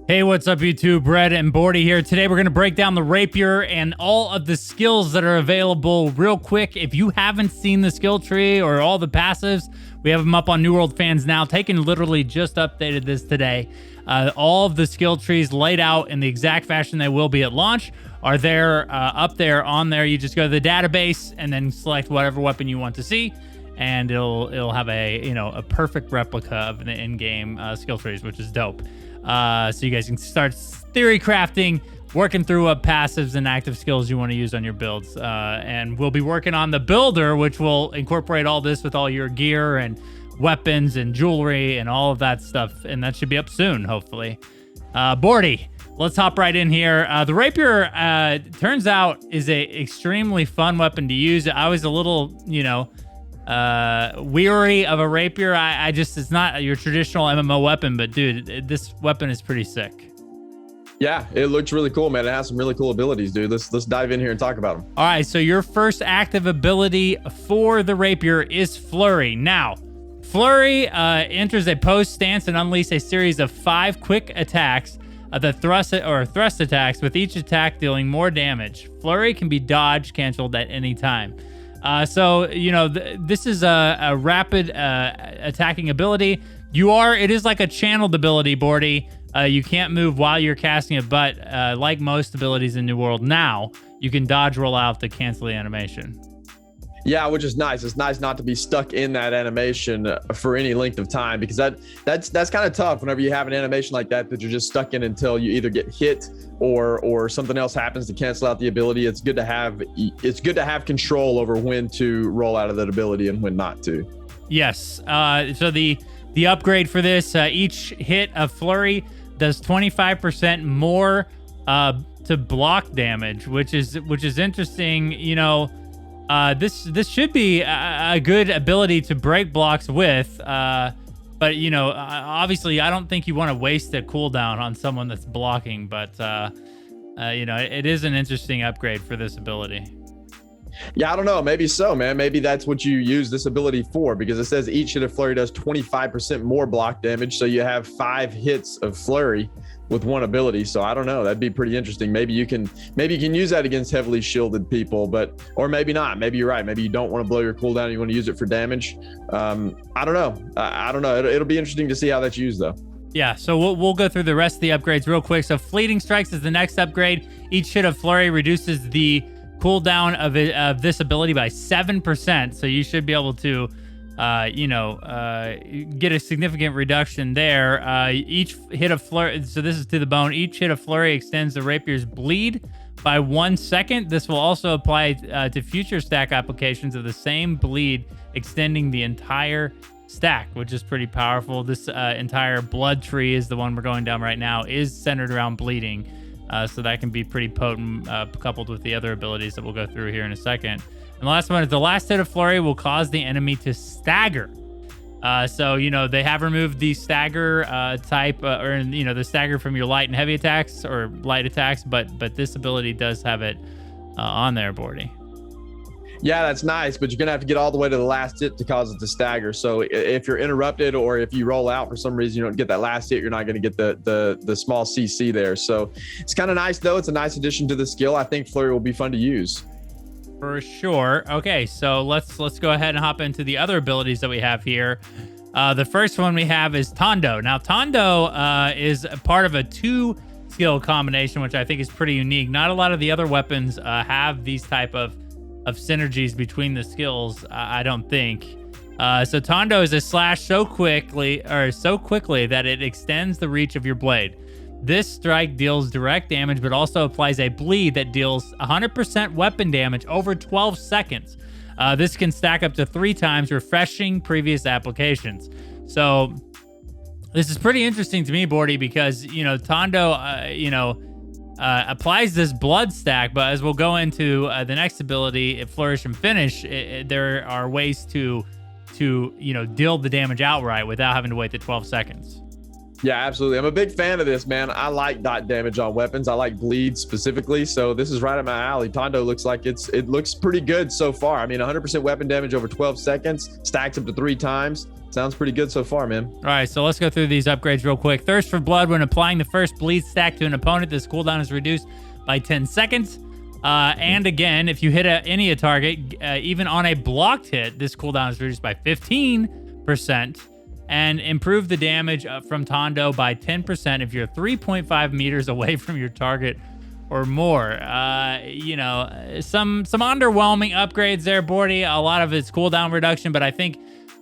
Hey, what's up, YouTube? Brett and Bordy here. Today, we're going to break down the Rapier and all of the skills that are available real quick. If you haven't seen the skill tree or all the passives, we have them up on New World Fans now. Taken literally just updated this today. All of the skill trees laid out in the exact fashion they will be at launch are there up there on there. You just go to the database and then select whatever weapon you want to see, and it'll have a perfect replica of the in-game skill trees, which is dope. So you guys can start theory crafting, working through what passives and active skills you want to use on your builds. And we'll be working on the builder, which will incorporate all this with all your gear and weapons and jewelry and all of that stuff. And that should be up soon, hopefully. Bordy, let's hop right in here. The Rapier, turns out, is a extremely fun weapon to use. I was a little, weary of a Rapier. It's not your traditional MMO weapon, but dude, this weapon is pretty sick. Yeah, it looks really cool, man. It has some really cool abilities, dude. Let's dive in here and talk about them. All right, so your first active ability for the Rapier is Flurry. Now, Flurry enters a post stance and unleashes a series of 5 quick attacks, the thrust attacks, with each attack dealing more damage. Flurry can be dodged, canceled at any time. This is a rapid attacking ability. It is like a channeled ability, Bordy. You can't move while you're casting it, but like most abilities in New World now, you can dodge roll out to cancel the animation. Yeah, which is nice. It's nice not to be stuck in that animation for any length of time, because that's kind of tough whenever you have an animation like that you're just stuck in until you either get hit or something else happens to cancel out the ability. It's good to have control over when to roll out of that ability and when not to. Yes. So the upgrade for this, each hit of Flurry does 25% more to block damage, which is interesting. This should be a good ability to break blocks with, but obviously I don't think you want to waste a cooldown on someone that's blocking, but it is an interesting upgrade for this ability. Yeah, I don't know. Maybe so, man. Maybe that's what you use this ability for, because it says each hit of Flurry does 25% more block damage. So you have 5 hits of Flurry with one ability. So I don't know. That'd be pretty interesting. Maybe you can use that against heavily shielded people, or maybe not. Maybe you're right. Maybe you don't want to blow your cooldown. You want to use it for damage. I don't know. I don't know. It'll be interesting to see how that's used, though. Yeah, so we'll go through the rest of the upgrades real quick. So Fleeting Strikes is the next upgrade. Each hit of Flurry reduces the cooldown of this ability by 7%. So you should be able to, get a significant reduction there. Each hit of Flurry, so this is to the bone. Each hit of Flurry extends the Rapier's bleed by 1 second. This will also apply to future stack applications of the same bleed, extending the entire stack, which is pretty powerful. This entire blood tree is the one we're going down right now, is centered around bleeding. So that can be pretty potent, coupled with the other abilities that we'll go through here in a second. And the last one is the last hit of Flurry will cause the enemy to stagger. They have removed the stagger type, the stagger from your light and heavy attacks or light attacks, but this ability does have it on there, Bordy. Yeah, that's nice, but you're going to have to get all the way to the last hit to cause it to stagger. So if you're interrupted or if you roll out for some reason, you don't get that last hit, you're not going to get the small CC there. So it's kind of nice, though. It's a nice addition to the skill. I think Flurry will be fun to use. For sure. Okay, so let's go ahead and hop into the other abilities that we have here. The first one we have is Tondo. Now, Tondo is part of a 2-skill combination, which I think is pretty unique. Not a lot of the other weapons have these type of synergies between the skills, I don't think. So Tondo is a slash so quickly that it extends the reach of your blade. This strike deals direct damage, but also applies a bleed that deals 100% weapon damage over 12 seconds. This can stack up to 3 times, refreshing previous applications. So this is pretty interesting to me, Bordy, because, Tondo, applies this blood stack, but as we'll go into the next ability, Flourish and Finish, there are ways to deal the damage outright without having to wait the 12 seconds. Yeah, absolutely. I'm a big fan of this, man. I like dot damage on weapons. I like bleed specifically. So this is right up my alley. Tondo looks like it looks pretty good so far. I mean, 100% weapon damage over 12 seconds, stacks up to 3 times. Sounds pretty good so far, man. All right, so let's go through these upgrades real quick. Thirst for Blood. When applying the first bleed stack to an opponent, this cooldown is reduced by 10 seconds. And again, if you hit any target, even on a blocked hit, this cooldown is reduced by 15%. And improve the damage from Tondo by 10% if you're 3.5 meters away from your target or more. You know, some underwhelming upgrades there, Bordy. A lot of it's cooldown reduction, but I think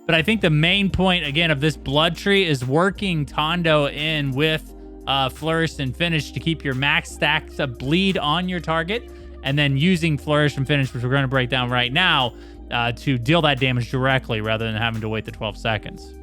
the main point again of this blood tree is working Tondo in with Flourish and Finish to keep your max stacks of bleed on your target, and then using Flourish and Finish, which we're going to break down right now, to deal that damage directly rather than having to wait the 12 seconds.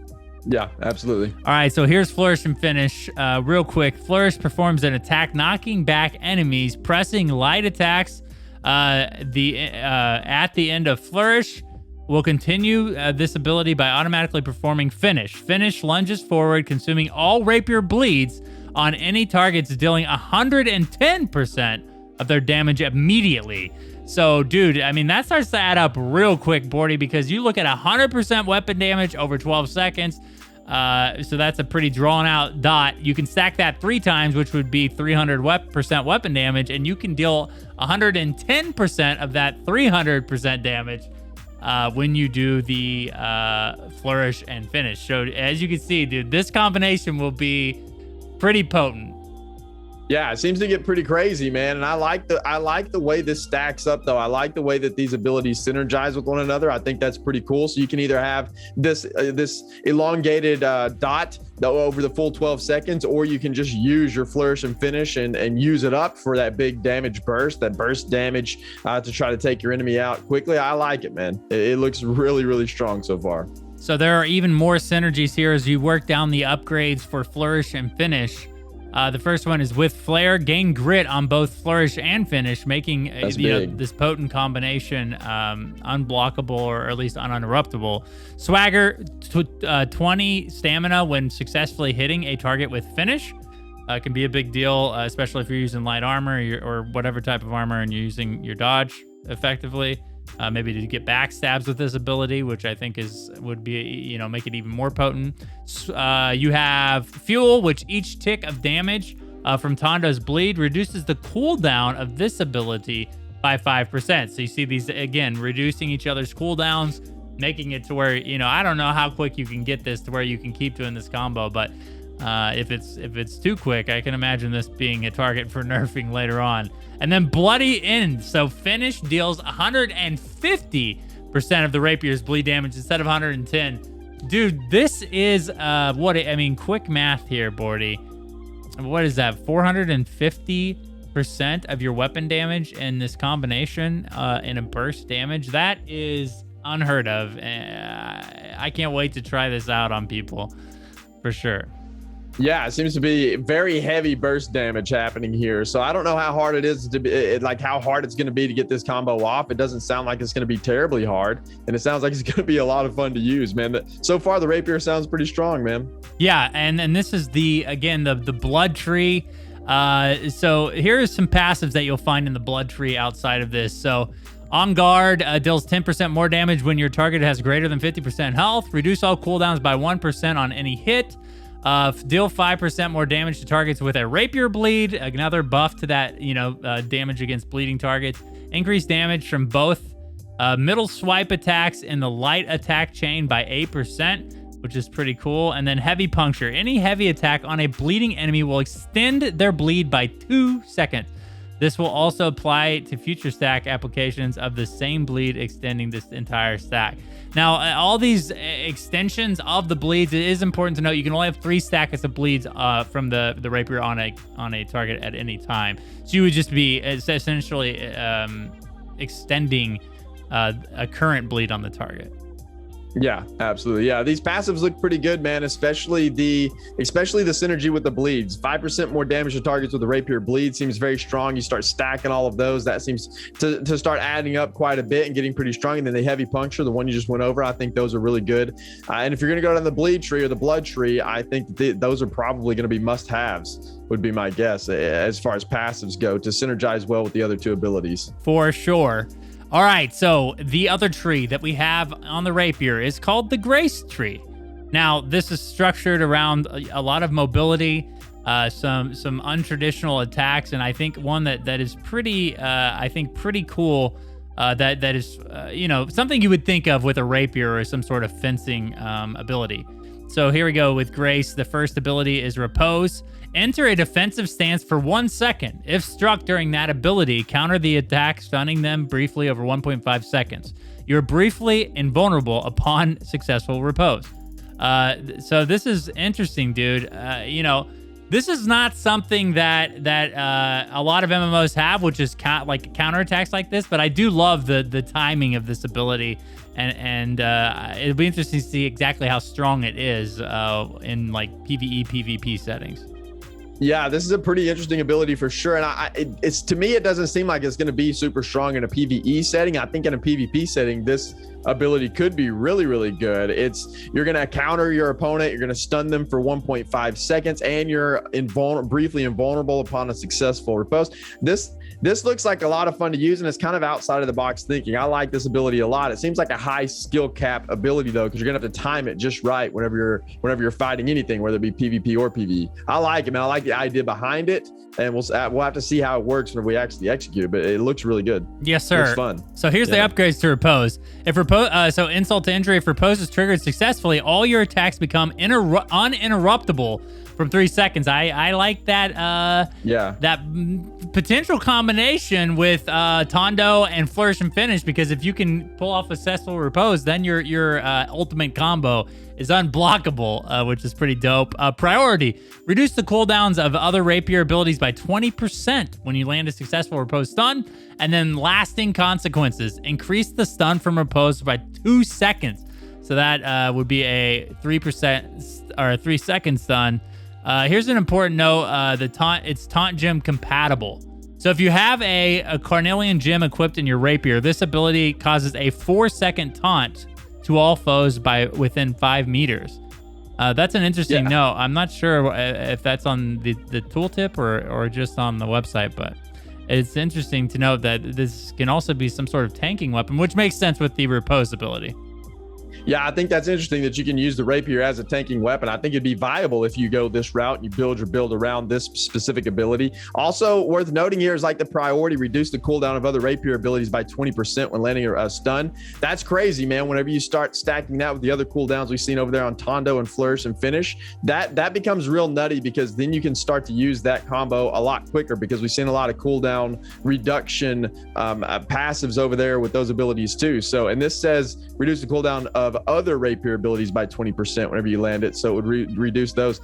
Yeah, absolutely. All right, so here's Flourish and Finish. Real quick, Flourish performs an attack knocking back enemies, pressing light attacks. At the end of Flourish, will continue this ability by automatically performing Finish. Finish lunges forward, consuming all rapier bleeds on any targets, dealing 110% of their damage immediately. So, dude, I mean, that starts to add up real quick, Bordy, because you look at 100% weapon damage over 12 seconds. So that's a pretty drawn out dot. You can stack that 3 times, which would be 300% weapon damage, and you can deal 110% of that 300% damage when you do the Flourish and Finish. So as you can see, dude, this combination will be pretty potent. Yeah, it seems to get pretty crazy, man. And I like the way this stacks up, though. I like the way that these abilities synergize with one another. I think that's pretty cool. So you can either have this elongated dot over the full 12 seconds, or you can just use your Flourish and Finish and use it up for that big damage burst, that burst damage to try to take your enemy out quickly. I like it, man. It looks really, really strong so far. So there are even more synergies here as you work down the upgrades for Flourish and Finish. The first one is with Flare, gain grit on both Flourish and Finish, making this potent combination unblockable or at least uninterruptible. Swagger, 20 stamina when successfully hitting a target with Finish. Can be a big deal, especially if you're using light armor or whatever type of armor and you're using your dodge effectively. Maybe to get backstabs with this ability, which I think would be, make it even more potent. You have Fuel, which each tick of damage from Tondo's bleed reduces the cooldown of this ability by 5%. So you see these, again, reducing each other's cooldowns, making it to where, I don't know how quick you can get this to where you can keep doing this combo, but if it's too quick, I can imagine this being a target for nerfing later on. And then Bloody End. So Finish deals 150% of the rapier's bleed damage instead of 110. Dude, this is quick math here, Bordy. What is that? 450% of your weapon damage in this combination in a burst damage. That is unheard of. I can't wait to try this out on people for sure. Yeah, it seems to be very heavy burst damage happening here. So I don't know how hard it is to be, how hard it's going to be to get this combo off. It doesn't sound like it's going to be terribly hard, and it sounds like it's going to be a lot of fun to use, man. So far, the rapier sounds pretty strong, man. Yeah, and this is the blood tree. So here are some passives that you'll find in the blood tree outside of this. So On Guard deals 10% more damage when your target has greater than 50% health. Reduce all cooldowns by 1% on any hit. Deal 5% more damage to targets with a rapier bleed. Another buff to that, damage against bleeding targets. Increase damage from both middle swipe attacks in the light attack chain by 8%, which is pretty cool. And then Heavy Puncture. Any heavy attack on a bleeding enemy will extend their bleed by 2 seconds. This will also apply to future stack applications of the same bleed, extending this entire stack. Now, all these extensions of the bleeds, it is important to note you can only have 3 stacks of bleeds from the rapier on a target at any time. So you would just be essentially extending a current bleed on the target. Yeah, absolutely. Yeah, these passives look pretty good, man. Especially the synergy with the bleeds. 5% more damage to targets with the rapier bleed seems very strong. You start stacking all of those. That seems to start adding up quite a bit and getting pretty strong. And then the heavy puncture, the one you just went over, I think those are really good. And if you're going to go down the bleed tree or the blood tree, I think those are probably going to be must-haves, would be my guess, as far as passives go, to synergize well with the other two abilities. For sure. All right, so the other tree that we have on the rapier is called the Grace Tree. Now, this is structured around a lot of mobility, some untraditional attacks, and I think one that is pretty, pretty cool. That is, something you would think of with a rapier or some sort of fencing ability. So here we go with Grace. The first ability is Repose. Enter a defensive stance for 1 second. If struck during that ability, counter the attack, stunning them briefly over 1.5 seconds. You're briefly invulnerable upon successful repose. So this is interesting, dude. This is not something that a lot of MMOs have, which is like counterattacks like this. But I do love the timing of this ability, and it'll be interesting to see exactly how strong it is in like PvE, PvP settings. Yeah, this is a pretty interesting ability for sure. And it's to me, it doesn't seem like it's going to be super strong in a PvE setting. I think in a PvP setting, this ability could be really, really good. You're going to counter your opponent. You're going to stun them for 1.5 seconds, and you're briefly invulnerable upon a successful repose. This looks like a lot of fun to use, and it's kind of outside of the box thinking. I like this ability a lot. It seems like a high skill cap ability though, because you're gonna have to time it just right whenever you're fighting anything, whether it be PvP or PvE. I like it, man. I like the idea behind it, and we'll have to see how it works when we actually execute it. But it looks really good. Yes, sir. It looks fun. So here's the upgrades to Repose. If so insult to injury. If Repose is triggered successfully, all your attacks become uninterruptible from 3 seconds. I like that. That potential combination with Tondo and Flourish and Finish, because if you can pull off a successful repose, then your ultimate combo is unblockable, which is pretty dope. Priority: reduce the cooldowns of other rapier abilities by 20% when you land a successful repose stun. And then lasting consequences: increase the stun from repose by 2 seconds. So that would be a 3% or a 3-second stun. Here's an important note: it's Taunt Gem compatible. So if you have a Carnelian Gem equipped in your rapier, this ability causes a 4-second taunt to all foes within 5 meters. That's an interesting note. I'm not sure if that's on the tooltip or just on the website, but it's interesting to note that this can also be some sort of tanking weapon, which makes sense with the repose ability. Yeah, I think that's interesting that you can use the rapier as a tanking weapon. I think it'd be viable if you go this route and you build your build around this specific ability. Also worth noting here is like the priority: reduce the cooldown of other rapier abilities by 20% when landing a stun. That's crazy, man. Whenever you start stacking that with the other cooldowns we've seen over there on Tondo and Flourish and Finish, that becomes real nutty, because then you can start to use that combo a lot quicker, because we've seen a lot of cooldown reduction passives over there with those abilities too. So, and this says reduce the cooldown of other rapier abilities by 20% whenever you land it, so it would reduce those.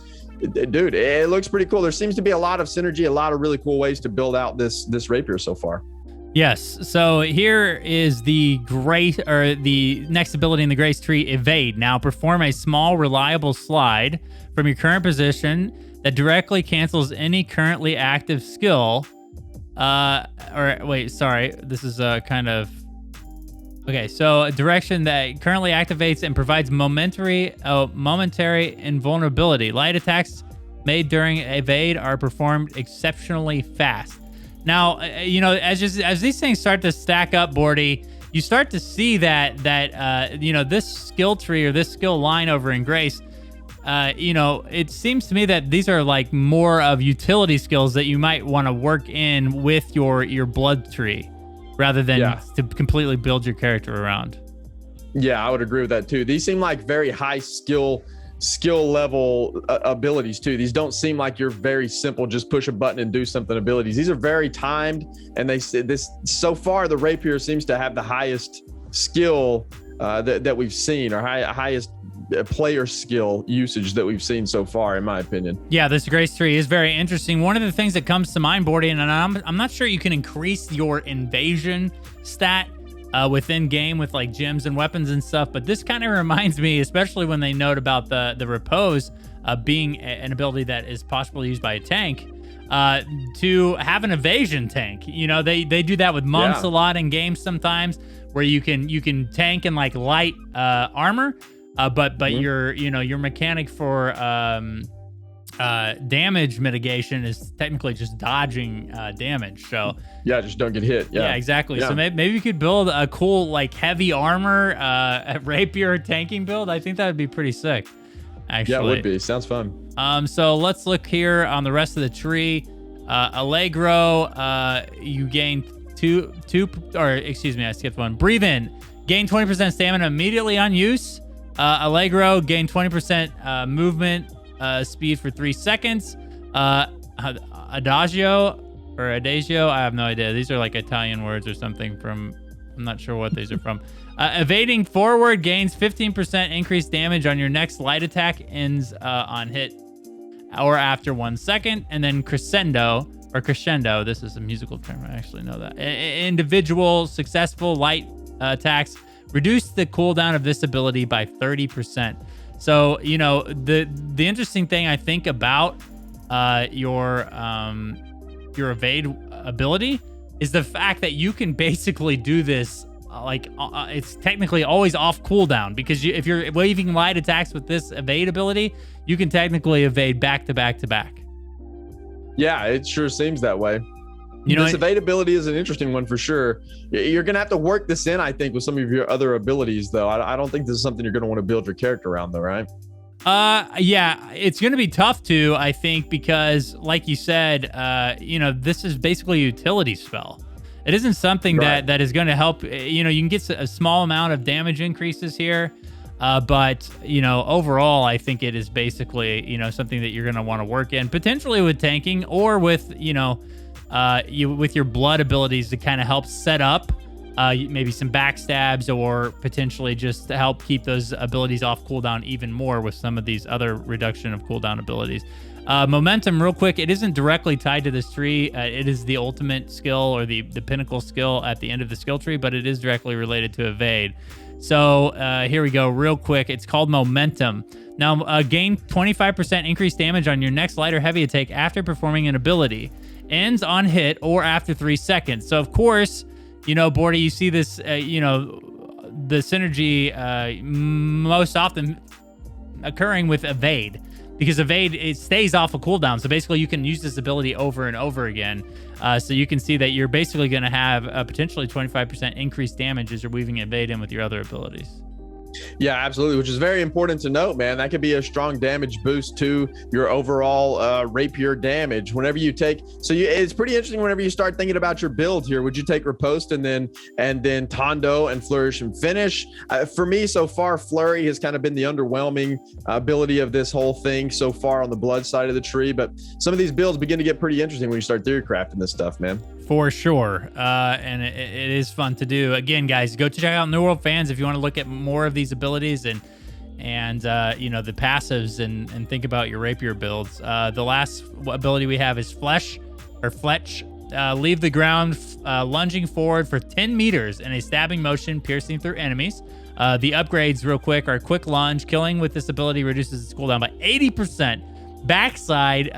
Dude, it looks pretty cool. There seems to be a lot of synergy, a lot of really cool ways to build out this rapier so far. Yes. So here is the next ability in the Grace Tree: Evade. Now perform a small, reliable slide from your current position that directly cancels any currently active skill. This is kind of. Okay, so a direction that currently activates and provides momentary invulnerability. Light attacks made during evade are performed exceptionally fast. Now, as these things start to stack up, Bordy, you start to see that this skill tree or this skill line over in Grace, it seems to me that these are like more of utility skills that you might want to work in with your blood tree, rather than to completely build your character around. Yeah, I would agree with that too. These seem like very high skill level abilities too. These don't seem like you're very simple, just push a button and do something abilities. These are very timed, and so far the rapier seems to have the highest skill that we've seen, or highest player skill usage that we've seen so far, in my opinion. Yeah, this Grace Tree is very interesting. One of the things that comes to mind, Bordy, and I'm not sure you can increase your invasion stat within game with like gems and weapons and stuff. But this kind of reminds me, especially when they note about the repose being an ability that is possibly used by a tank, to have an evasion tank. You know, they do that with monks a lot in games sometimes, where you can tank in like light armor, but your mechanic for damage mitigation is technically just dodging damage. So just don't get hit. Yeah, exactly. So maybe you could build a cool like heavy armor rapier tanking build. I think that would be pretty sick, actually. Yeah, it would be. Sounds fun. So let's look here on the rest of the tree. Allegro, you gain I skipped one. Breathe in, gain 20% stamina immediately on use. Allegro, gain 20% movement speed for 3 seconds. Adagio, I have no idea. These are like Italian words or something I'm not sure what these are from. Evading forward gains 15% increased damage on your next light attack, ends on hit or after 1 second. And then crescendo, this is a musical term, I actually know that. Individual successful light attacks reduce the cooldown of this ability by 30%. So, you know, the interesting thing I think about your evade ability is the fact that you can basically do this it's technically always off cooldown, because if you're waving light attacks with this evade ability, you can technically evade back to back to back. Yeah, it sure seems that way. This evade ability is an interesting one for sure. You're going to have to work this in, I think, with some of your other abilities, though. I don't think this is something you're going to want to build your character around, though, right? Yeah, it's going to be tough to, I think, because like you said, this is basically a utility spell. It isn't something that is going to help. You can get a small amount of damage increases here. But overall, I think it is basically, something that you're going to want to work in, potentially with tanking or with, with your blood abilities to kind of help set up maybe some backstabs, or potentially just to help keep those abilities off cooldown even more with some of these other reduction of cooldown abilities. Momentum, real quick, it isn't directly tied to this tree. It is the ultimate skill or the pinnacle skill at the end of the skill tree, but it is directly related to evade. So here we go, real quick. It's called Momentum. Now, gain 25% increased damage on your next light or heavy attack after performing an ability. Ends on hit or after 3 seconds. So, of course, Bordy, you see this, the synergy most often occurring with evade. Because evade, it stays off a cooldown. So basically you can use this ability over and over again. So you can see that you're basically going to have a potentially 25% increased damage as you're weaving evade in with your other abilities. Yeah, absolutely, which is very important to note, man. That could be a strong damage boost to your overall rapier damage whenever you take. So it's pretty interesting whenever you start thinking about your build here. Would you take Riposte and then Tondo and Flourish and Finish? For me, so far, Flurry has kind of been the underwhelming ability of this whole thing so far on the blood side of the tree. But some of these builds begin to get pretty interesting when you start theory crafting this stuff, man. For sure. And it is fun to do. Again, guys, go check out New World Fans if you want to look at more of these abilities and the passives and think about your rapier builds. The last ability we have is Fletch. Leave the ground lunging forward for 10 meters in a stabbing motion, piercing through enemies. The upgrades, real quick, are Quick Lunge. Killing with this ability reduces its cooldown by 80%. Backside,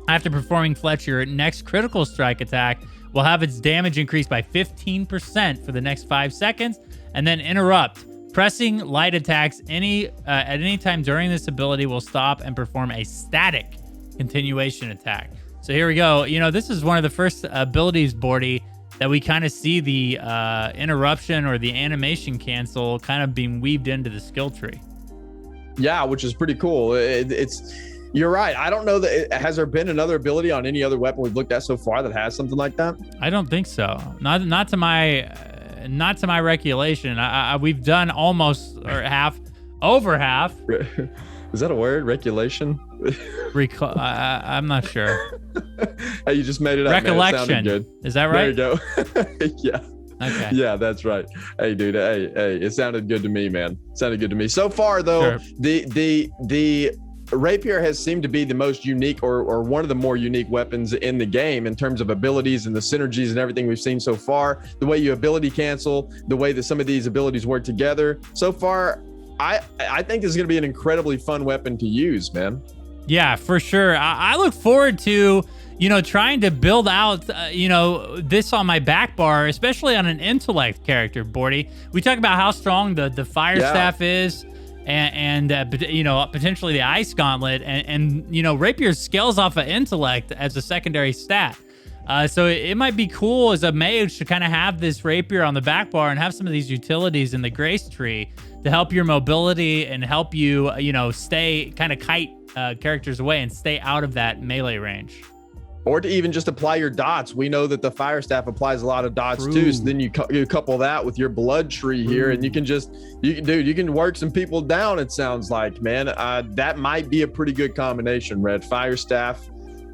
after performing Fletch, your next critical strike attack will have its damage increased by 15% for the next 5 seconds. And then Interrupt. Pressing light attacks at any time during this ability will stop and perform a static continuation attack. So here we go. This is one of the first abilities, Bordy, that we kind of see the interruption or the animation cancel kind of being weaved into the skill tree. Yeah, which is pretty cool. You're right. I don't know that has there been another ability on any other weapon we've looked at so far that has something like that? I don't think so. Not to my recollection. We've done almost or over half. Is that a word? Regulation? I'm not sure. Hey, you just made it up. Recollection. Man. It sounded good. Is that right? There you go. Yeah. Okay. Yeah, that's right. Hey, dude. Hey, it sounded good to me, man. Sounded good to me. So far, though, sure. the Rapier has seemed to be the most unique or one of the more unique weapons in the game in terms of abilities and the synergies and everything we've seen so far. The way you ability cancel, the way that some of these abilities work together. So far, I think this is going to be an incredibly fun weapon to use, man. Yeah, for sure. I look forward to, trying to build out, this on my back bar, especially on an intellect character, Bordy. We talk about how strong the fire staff is and potentially the ice gauntlet and Rapier scales off of intellect as a secondary stat. So it might be cool as a mage to kind of have this rapier on the back bar and have some of these utilities in the grace tree to help your mobility and help you, stay kind of kite characters away and stay out of that melee range. Or to even just apply your dots. We know that the fire staff applies a lot of dots too. So then you couple that with your blood tree here, and you can work some people down. It sounds like, man, that might be a pretty good combination. Red fire staff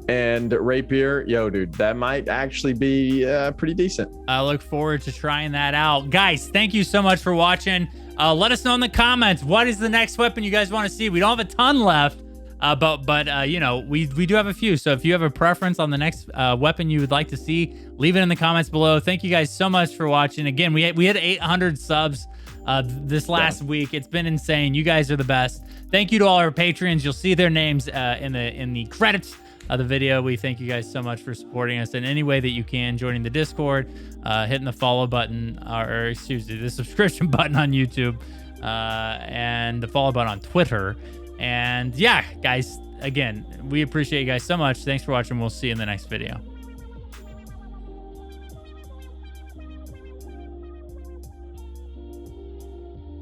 and rapier, dude, that might actually be pretty decent. I look forward to trying that out, guys. Thank you so much for watching. Let us know in the comments, what is the next weapon you guys want to see? We don't have a ton left. But we do have a few. So if you have a preference on the next weapon you would like to see, leave it in the comments below. Thank you guys so much for watching. Again, we had 800 subs this last week. It's been insane. You guys are the best. Thank you to all our patrons. You'll see their names in the credits of the video. We thank you guys so much for supporting us in any way that you can, joining the Discord, hitting the follow button, or excuse me, the subscription button on YouTube, and the follow button on Twitter. And yeah, guys, again, we appreciate you guys so much. Thanks for watching. We'll see you in the next video.